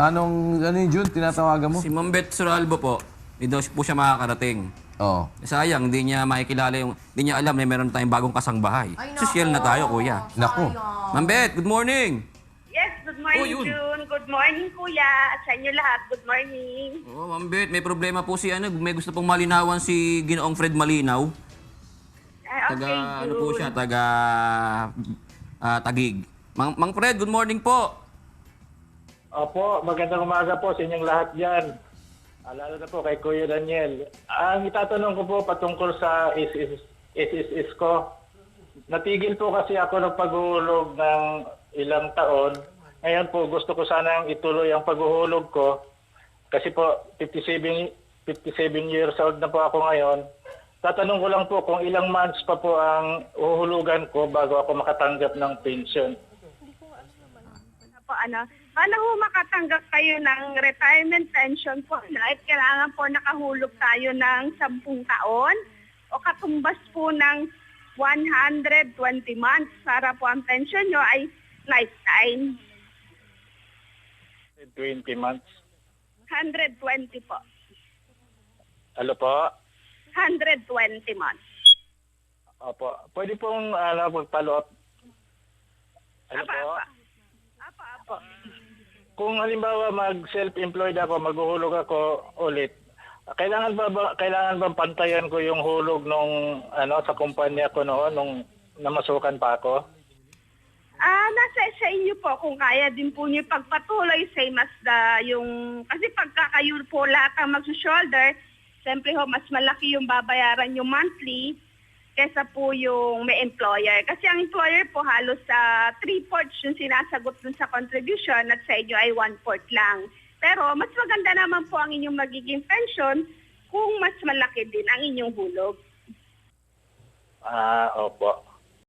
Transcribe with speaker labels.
Speaker 1: Ano yung June, tinatawagan mo?
Speaker 2: Si Ma'am Beth Suralbo po, hindi daw po siya makakarating.
Speaker 1: Oo.
Speaker 2: Sayang, hindi niya makikilala hindi niya alam na meron tayong bagong kasangbahay. Social na tayo, kuya.
Speaker 1: Naku.
Speaker 2: Ma'am Beth, good morning!
Speaker 3: Yes, good morning,
Speaker 2: Oh, yun.
Speaker 3: June. Good morning, Kuya. At sa inyo lahat, good morning.
Speaker 2: Oh, Ma'am Beth, may problema po may gusto pong malinawan si Ginoong Fred Malinaw.
Speaker 3: Okay,
Speaker 2: Taga,
Speaker 3: June.
Speaker 2: ano po siya, taga Tagig. Mang Fred, good morning po.
Speaker 4: Opo, magandang umaga po sa inyong lahat dyan. Lalo na po kay Kuya Daniel. Ang itatanong ko po patungkol sa SSS ko. Natigil po kasi ako ng paghuhulog ng ilang taon. Ngayon po gusto ko sanang ituloy ang paghuhulog ko. Kasi po 57 years old na po ako ngayon. Tatanong ko lang po kung ilang months pa po ang uhulugan ko bago ako makatanggap ng pension.
Speaker 3: Paano ho makatanggap kayo ng retirement pension po? Kailangan po nakahulog tayo ng 10 taon o katumbas po ng 120 months para po ang pension nyo ay lifetime.
Speaker 4: 20 months.
Speaker 3: 120 po.
Speaker 4: Ano po?
Speaker 3: 120 months.
Speaker 4: Opo. Pwede pong mag-follow up. Ano po?
Speaker 3: Apa.
Speaker 4: Kung halimbawa mag-self-employed ako, maghuhulog ako ulit, kailangan bang pantayan ko yung hulog nung sa kumpanya ko noon nung namasukan pa ako?
Speaker 3: Nasa sa inyo po kung kaya din po niyo pagpatuloy same as kasi pagka kayo po lahat ang magsu-shoulder, siyempre ho mas malaki yung babayaran yung monthly kesa po yung may employer. Kasi ang employer po halos sa 3/4 yung sinasagot dun sa contribution at sa inyo ay 1/4 lang. Pero mas maganda naman po ang inyong magiging pension kung mas malaki din ang inyong hulog.
Speaker 4: Opo.